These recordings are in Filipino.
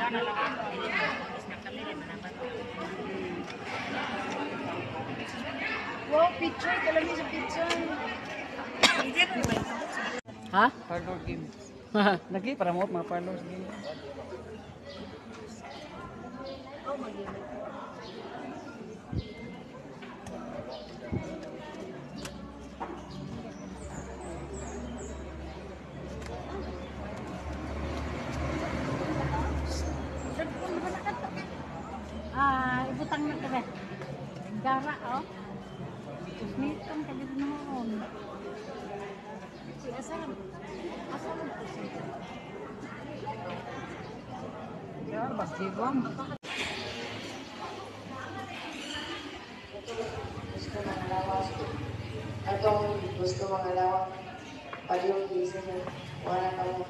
Wow, picture. Kalami sa picture. Ha? Parlor game. Lagi, para mo mga parlors game. Ibutang na ka ba? Gara, oh. Kusmitong ka dito naman. Asal po siya. Yan, mas jibang. Gusto mga lawas. Atong gusto mga lawak. Pagyung isa niya. Wala ka mo.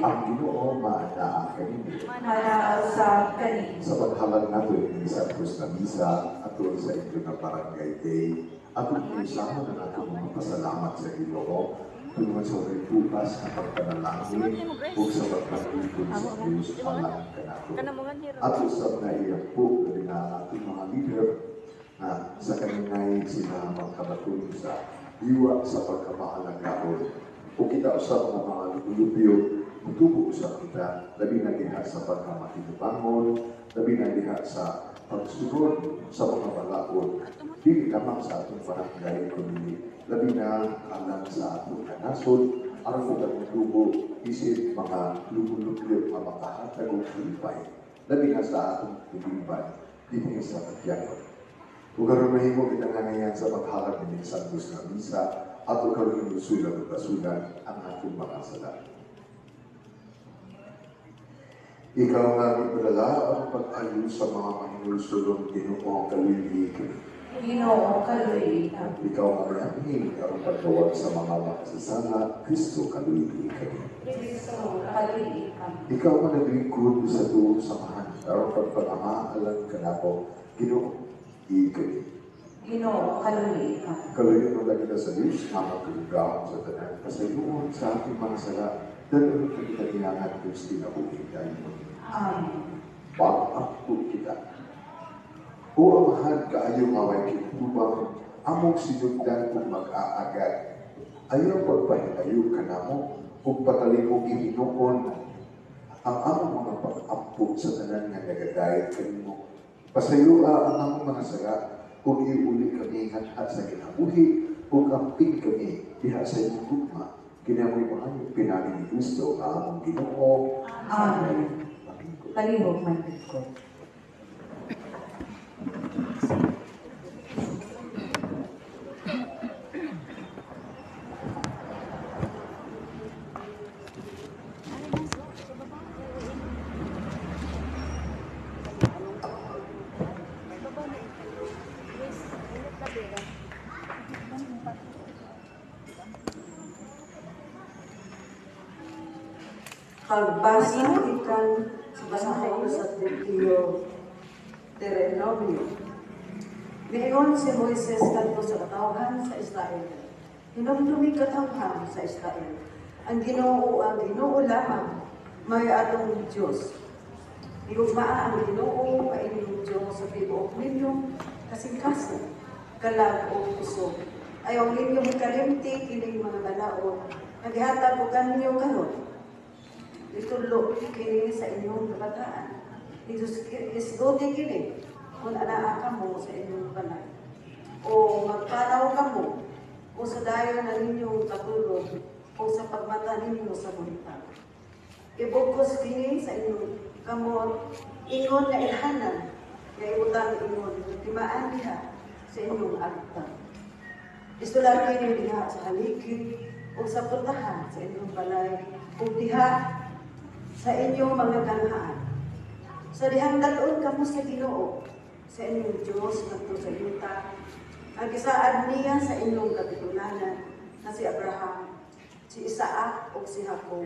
Ang Ginoo maanaa kanini. Sa kanina. Sa paghalag nato ni Santos na Misa aton sa ito na Barangay Day, atong inisama na nato mga pasalamat sa Ginoo tungkol sa bukas na pagpanalangin o sa pagpapitong sa Diyos alang kanato. At usap na iyak po na ating mga leader na sa kaninay sila magkabatulong sa iwa sa pagkamahalagaon. O kita usap ng mga lupyo, tutubo usap kita, labi na diha sa pagkamatinubangon, labi na diha sa pagsunod sa mga balaod. Dili lamang sa atong barangay kundi labi na alam sa atong kanasod, aron mo kang tubo, isip mga lupyo na makahatag o kalipay, labi na sa atong tulimban, dili sa pagyayon. Kung karoon mahimo kita nga ngayon sa paghalag ng Santos na Misa, ato karoon ng sulat at basulan ang atong mga sala. Ikaw nga ipadala ang pag-ayo sa mga mahinulsulong Ginoo kalulig. Ginoo kalulig. Ikaw nga mayamhin ang pagtawag sa mga makasasana, Kristo kalulig. Kristo kalulig. Ikaw nga naglingkod sa tuong samahan, ang pagpamahaalan ka na po, Ginoo ikaw. Ginoo kalulig. Kalulig mo lagi ka sa Diyos, makatulugahon sa tanan, kasayuon sa ating mga sala, dahil ang kita ginangat Diyos tinabuhin tayo. Amen. Pag-akto kita. O amahan kaayo ngaway kinutubang, among sinundan kung mag-aagad. Ayaw pagpahinayo ka na mo, kung patalimong Ginoo ang among mga pag-ampo sa tanan nga nagadayat kanimo. Pasayua ang among mga sala, kung iuli kami hathat sa kinabuhi, kung amping kami diha sa inyong gugma, kinamoy mga yung pinali ni Kristo na among Ginoo. Amen. Talihog man ko. Pagbasa ikan sa basahin sa Tito Deuteronomio. Ngayon si Moises kadto sa katawhan sa Israel. Hinumdumi katawhan sa Israel. Ang Ginoo lamang may atong Diyos. Igugmaa ang Ginoo kaining Diyos sa tibuok ninyong kasing-kasing, kalag o puso. Ayaw ninyong kalimti kining mga balaod. Naghatag ko kanyo karon. Itulo kini sa inyong kabataan. Isgote kini kung anaa ka mo sa inyong balay. O magpanaw ka mo o sa dayon na ninyong katulog o sa pagmata ninyo sa bulitan. Ibugkos kini sa inyong kamot, ingon na ilhanan, kay utang ingon, timaan diha sa inyong agtang. Istular kayo diha sa haligi o sa putahan sa inyong balay o diha sa inyong mga ganhaan. Sa dihang dalon kamo sa Ginoo, sa inyong Diyos ngadto sa yuta, ang gisaad niya sa inyong kapitulanan na si Abraham, si Isaac o si Jacob.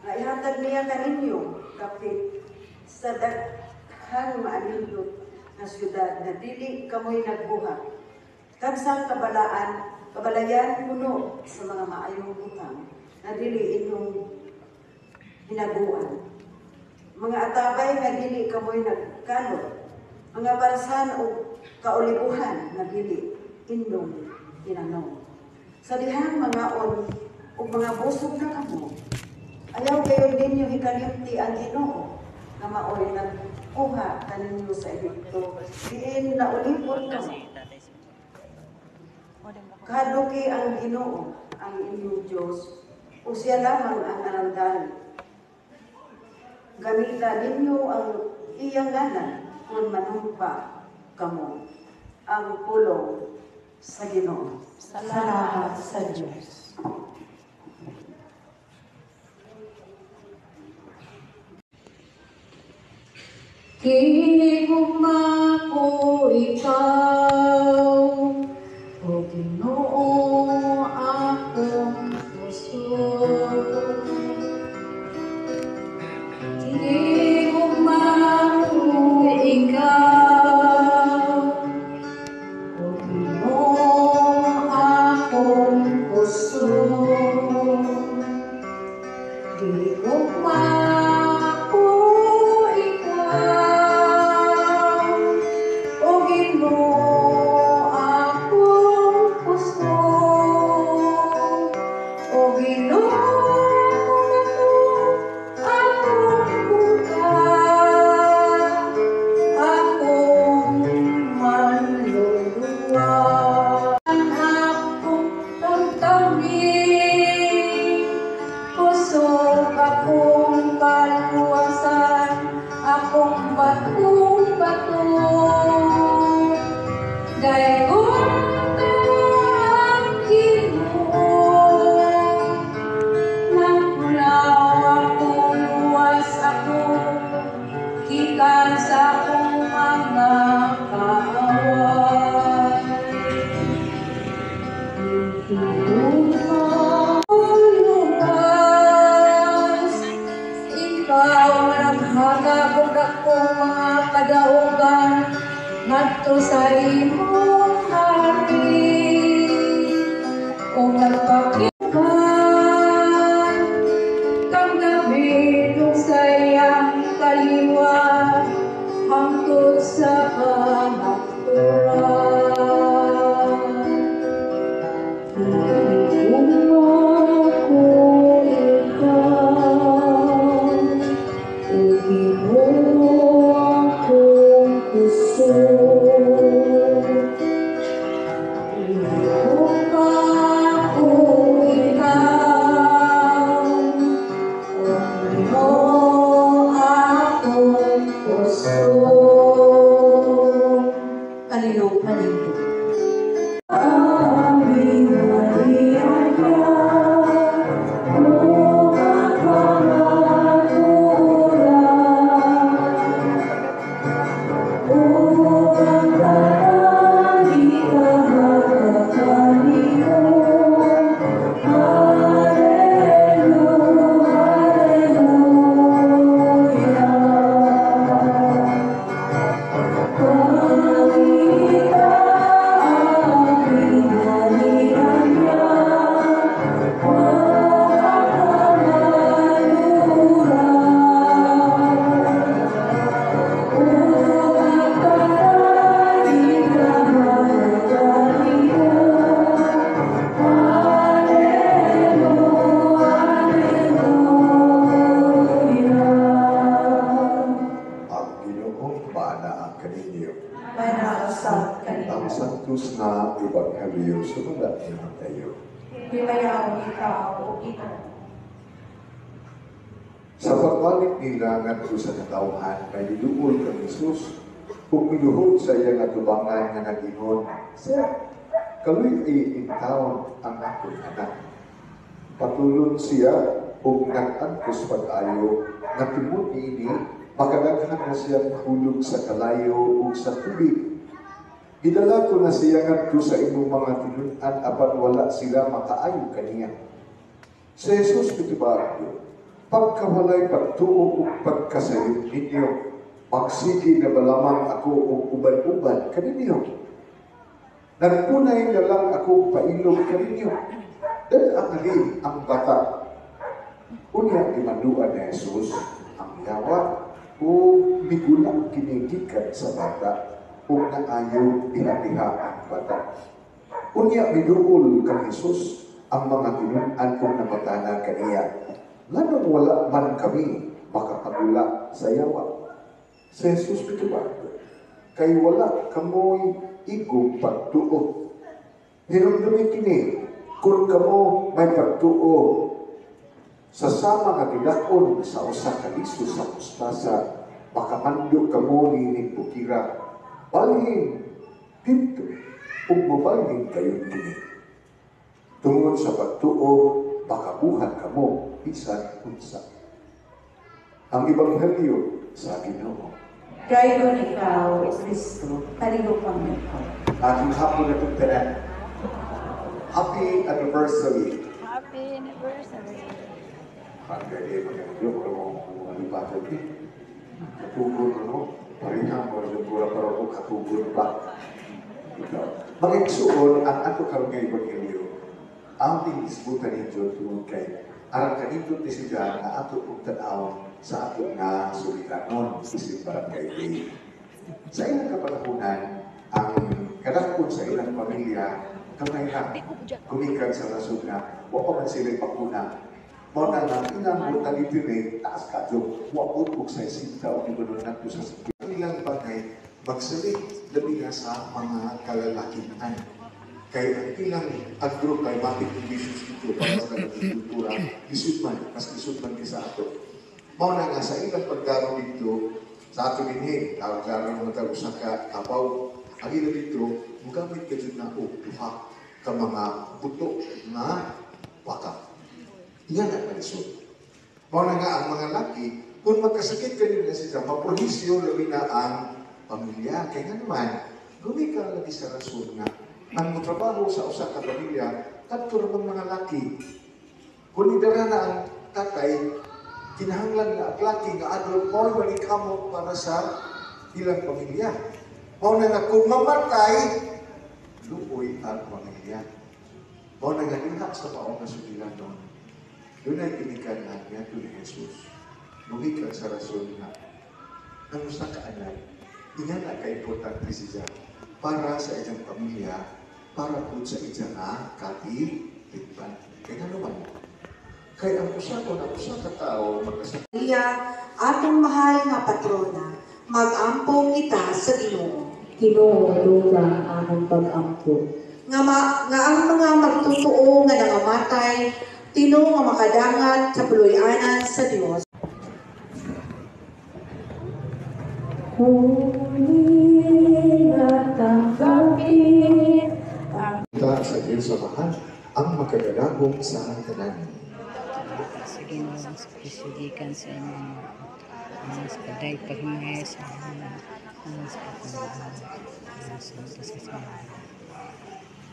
Nga ihatag niya kaninyo kapit sa daghang maanindot na syudad na dili kamoy nagbuhat. Kansang kabalayan puno sa mga maayong butang na dili inyong hinaguan. Mga atabay nga dili kamoy nagkalot, mga parasan o kaulibuhan na dili inyong tinanong. Sa dihang mga on o mga busog na kamo, ayaw kayo ninyo hikalimti ang Ginoo na maoy nagkuha kaninyo sa Egipto. Diin na ulipon kamo. Kaduki ang Ginoo, ang inyong Diyos, o siya lamang ang arandan. Gamita ninyo ang iyang ngalan kung manumpa kamo ang pulong sa Ginoo. Salamat sa Diyos. Hinigugma ko ikaw, O Ginoo akong puso. Hinigugma ko ikaw, O Ginoo akong puso. Hinigugma ko ikaw, O Ginoo akong puso. O Ginoo akong bukas, akong manluluwa. Ang akong pagtawid, pusog akong kaluwasan, akong batong-bato. Dayon ka ang Ginoo, nagpulaw akong luwas ako, gikan sa akong mga kaaway. Luwas, ikaw naghagabog akong mga kadaugan, ngadto sa imong hari. O magpakikan, kang gabi nung sayang kaliwa, hangtod sa kamaturan. Hinigugma ko ikaw, O Ginoo akong puso. Hinigugma ko ikaw, O Ginoo akong puso. Kalinong panindig. Aming Maria, o kapamatura, o pagkarami kahagakanino, Hallelujah, Pangita aming naliranya, wakamanura, o pagkarami kahagakanino, Hallelujah. Ang Ginoo baana kaninyo. Manakasal Ang kanina. santos na Ebanghelyo sumulat ni Mateo. Himayaw ikaw, O Ginoo. Sa pagbalik nila ngadto sa katawhan kay Duol kang Jesus, Kung minuhod sa iya nga tubangan nga nagingon, Sir, kaluy ay intawon ang akong anak. Patulon siya kung nag-antos pag-ayo na tungod ini, makadaghan na siya hulog sa kalayo o sa tubig. Gidala ko na siya ngadto sa imong mga tinunan apan wala sila makaayo kaniya. Sa Jesus pitibagyo, pagkawalay pagtuo o pagkasayot ninyo, magsige na balamang ako o uban-uban kaninyo. Nagpunay na lang ako pailog kaninyo. Dahil ang bata. Unya imanuan ni Jesus ang yawa o migulang kinigikan sa bata o naayaw diha-diha ang bata. Unya miduol kang Jesus ang mga tinunan kong namatana kaniya. Nganong wala man kami makapagula sa yawa. Sa Jesus pitubag, kay wala kamoy igong pagtuo. Hinumdumi kini, kung kamo may pagtuo sa sama nga gidakon sa usa ka liso sa mustasa, makamando kamo ni bukira. Balhin dito, ug mabalhin kayo kini. Tungod sa pagtuo, makabuhat kamo bisan unsa. Ang Ebanghelyo sa Ginoo. Gaygon ikaw, Kristo, taligo kami ikaw. Aking hapon na tugtanan. Happy anniversary. Happy anniversary. Pagkali Ebanghelyo, kung mga libatag eh. Katugon ano, parihang mo rin pura para ko katugon ba. Mag-igsuon ang ato karong nga Ebanghelyo. Ang tingisbutan ni John tungod kay arang kanito ti siya na ato kong tanaw sa ato nga suliranon isip barangay day. Sa ilang kapanahunan, ang kadakon sa ilang pamilya kamayhan, kumikan sa nasod na wapa man sila ipakuna. Muna nga, inang mo talitirin, taas ka dyo, wapot kong sa isinta o ibanon na sa sakit. Ang ilang bagay, magsalit labi nga sa mga kalalakihan. Kaya ang ilang agro-climatic conditions dito para sa kultura, isudman, mas isudman ka sa ato. Muna nga, sa ilang pagdaro dito, sa ato din tawag-laro ng mga sa kapaw, ang ilang dito, mugamit ka dyan na duha ka mga buto na baka. Yan ang malisod. Muna nga, ang mga laki, kung magkasakit ka nila sila, mapulisyo labi na ang pamilya. Kaya nga naman, gumika lagi sa rason na ang trabaho sa usa ka pamilya, kadto namang mga laki. Kung idara na ang tatay, kinahanglan na ang laki nga adult more malikamo para sa ilang pamilya. Muna nga, kung mamatay, luoy ang pamilya. Muna nga, dinha sa paong nasulilan doon. Doon ay kinikan natin ito ni Jesus. Lumikang sa rason na ang usa ka anak, iyan na ka-importante siya para sa iyang pamilya, para po sa iyang katiligban. Kaya naman, kaya ang usa ko na usa ka tao magkasama. Iya, atong mahal nga patrona, mag-ampong kita sa Ginoo. Ginoo, luga among pag-ampo. Nga ang mga magtutuo nga nangamatay, tino nga makadangat sa puloy-anan sa Dios. Huli at tanggapin Kita sa Diyos samahan ang makagalabong sa tanan. Sige mo, pisugikan sa inyo. Sa paday pahimay sa inyo. Sa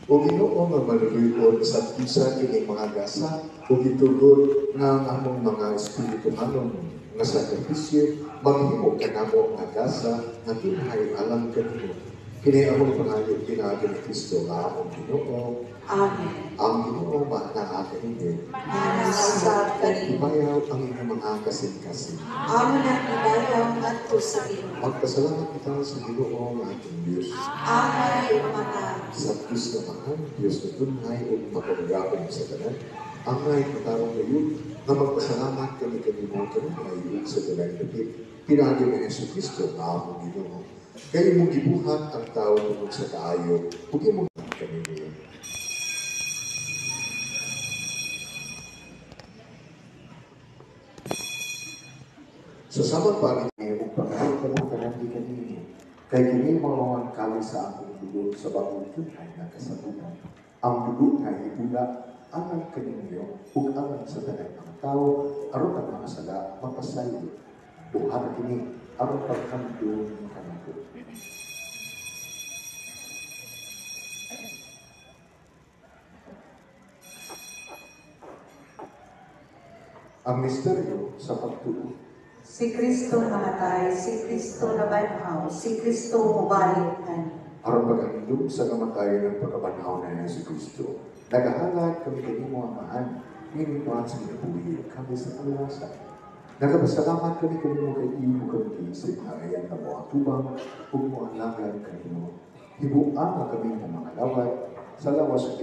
O Ginoo nga maluluyon sa pusa kining mga gasa, o gitugod nga ang among mga espiritu hanon nga sakripisyo, maghimo kanamo nga gasa nga kinhay alang kanimo. Kini among pangayo kinaagi ni Kristo nga among Ginoo. Amen. Ang Ginoo ba na akin ninyo? Manasab kanimo. Ibayaw ang inyong mga kasing-kasing. Amo na ibayaw ngadto sa Ginoo. Magpasalamat kita sa Ginoo nga ating Diyos. Amay umanan. Sa Diyos na mahal, Diyos na tunay o mapagagapon sa tanan, ang may patarong ngayon na magpasalamat kami kanimo ngayon sa tanan kapit. Pinagi ng Yesu Cristo na among Ginoo. Kaya mong gibuhat ang tao tungkol sa kaayo, huwag mong kami ngayon. Sa samang pangit niyo, kung pangalaw ka mo kanang di kanino, Kay kini mga kali sa akong dugo sa bagong tunay na kasabutan. Ang dugo nga ibula anang kaninyo ug anang sa tanan ng tao aron ang mga sala mapasayo. Buhat kini aron pagkamdo ng kanato. Ang misteryo sa pagtuo. Si Kristo namatay, si Kristo nabanhaw, si Kristo mubalik Aron paghandom sa kamatayon ng pagkabanhaw na si Kristo, nagahangat kami kanimo amahan, nginituan sa kinabuhi kami sa kalasa. Nagapasalamat kami kanimo kay imo kami isip na ayan na mo ang tubang, ug mo ang langad kanimo. Hibuan na kami ng mga lawat sa lawas sa